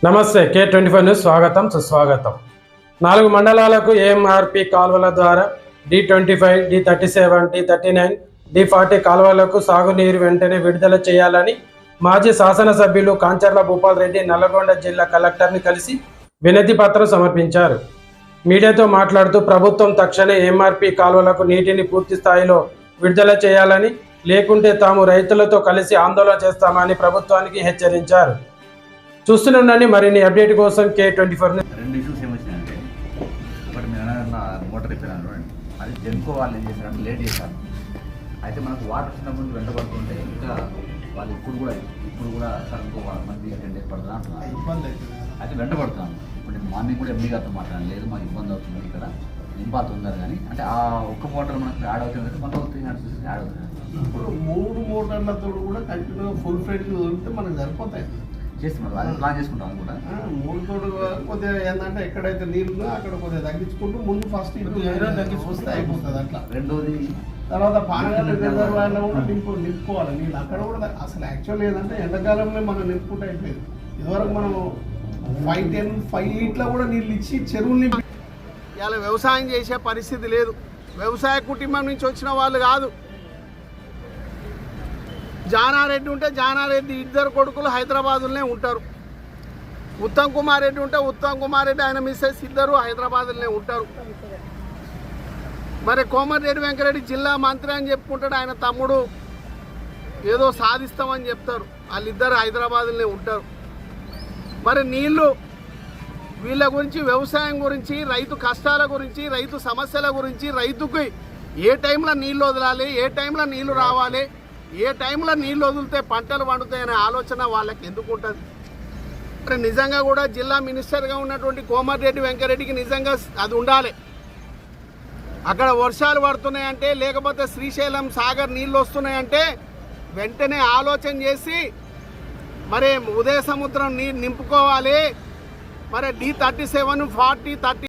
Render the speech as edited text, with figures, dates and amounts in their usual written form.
నమస్తే K24 news స్వాగతం సుస్వాగతం. 4 మండలాలకు ఏఎంఆర్పి కాల్వల ద్వారా D25, D37, D39, D40 కాల్వలకు సాగునీరు వెంటనే విడుదల చేయాలని మాజీ శాసనసభ్యులు కాంచర్ల భూపాల్ రెడ్డి నల్లగొండ జిల్లా కలెక్టర్ని కలిసి వినతి పత్రం సమర్పించారు. మీడియాతో మాట్లాడుతూ ప్రభుత్వం తక్షణమే ఏఎంఆర్పి కాల్వలకు నీటిని పూర్తి స్థాయిలో విడుదల చేయాలని, లేకుంటే తాము రైతులతో కలిసి ఆందోళన చేస్తామని ప్రభుత్వానికి హెచ్చరించారు. చూస్తూనే ఉండండి మరిన్ని అప్డేట్ కోసం K24. రెండు ఇష్యూస్ ఏమొచ్చినాయంటే, ఒకటి మీరు అన్న మోటార్ రిపేర్ చూడండి, అది జెన్కో వాళ్ళు ఏం చేశారంటే లేట్ చేశారు. అయితే మనకు వాటర్ వచ్చినప్పుడు వెంటబడుతుంటే ఇంకా వాళ్ళు ఇప్పుడు కూడా సార్ ఇంకో మంది 10 days పడుతుంది అంటున్నారు. అయితే వెంటబడుతున్నాను. ఇప్పుడు నేను మార్నింగ్ కూడా ఎంఈ గారితో మాట్లాడాను, లేదు మాకు ఇబ్బంది అవుతుంది, ఇక్కడ నింపాత ఉన్నారు కానీ అంటే ఆ ఒక్క మోటార్ మనకు యాడ్ అవుతుంది, మనకు 300 యాడ్ అవుతుంది. ఇప్పుడు 3 మోటార్లతో కూడా కంటిన్యూగా ఫుల్ ఫ్లెడ్జ్ వదిలితే మనకు సరిపోతాయి. చేస్తున్నాం, అది ప్లాన్ చేసుకుంటాం కూడా. 3 తోడు కొద్దిగా ఏంటంటే ఎక్కడైతే నీళ్ళు అక్కడ కొద్దిగా తగ్గించుకుంటూ ముందు ఫస్ట్ ఇటు తగ్గించుకొస్తే అయిపోతుంది. అట్లా రెండోది తర్వాత పానగల్ రిజర్వాయర్లో కూడా నింపుకోవాలి నీళ్ళు. అక్కడ కూడా అసలు యాక్చువల్ ఏంటంటే ఎండాకాలంలో మనం నింపుకుంటే అయిపోయింది. ఇదివరకు మనం 5 లీట్ల కూడా నీళ్ళు ఇచ్చి చెరువులు నింపి ఇలా వ్యవసాయం చేసే పరిస్థితి లేదు. వ్యవసాయ కుటుంబం నుంచి వచ్చిన వాళ్ళు కాదు. జానారెడ్డి ఉంటే జానారెడ్డి ఇద్దరు కొడుకులు హైదరాబాదులోనే ఉంటారు. ఉత్తమ్ కుమార్ రెడ్డి ఉంటే ఉత్తమ్ కుమార్ రెడ్డి ఆయన మిస్సెస్ ఇద్దరు హైదరాబాద్లోనే ఉంటారు. మరి కోమటిరెడ్డి వెంకరెడ్డి జిల్లా మంత్రి అని చెప్పుకుంటాడు, ఆయన తమ్ముడు ఏదో సాధిస్తామని చెప్తారు, వాళ్ళిద్దరు హైదరాబాద్లోనే ఉంటారు. మరి నీళ్ళు వీళ్ళ గురించి, వ్యవసాయం గురించి, రైతు కష్టాల గురించి, రైతు సమస్యల గురించి, రైతుకి ఏ టైంలో నీళ్ళు వదలాలి, ఏ టైంలో నీళ్లు రావాలి, ఏ టైంలో నీళ్ళు వదిలితే పంటలు పండుతాయనే ఆలోచన వాళ్ళకి ఎందుకు ఉంటుంది? మరి నిజంగా కూడా జిల్లా మినిస్టర్గా ఉన్నటువంటి కోమటిరెడ్డి వెంకరెడ్డికి నిజంగా అది ఉండాలి. అక్కడ వర్షాలు పడుతున్నాయంటే, లేకపోతే శ్రీశైలం సాగర్ నీళ్ళు వస్తున్నాయంటే వెంటనే ఆలోచన చేసి మరి ఉదయ సముద్రం నీరు నింపుకోవాలి. మరి D37, 40, 30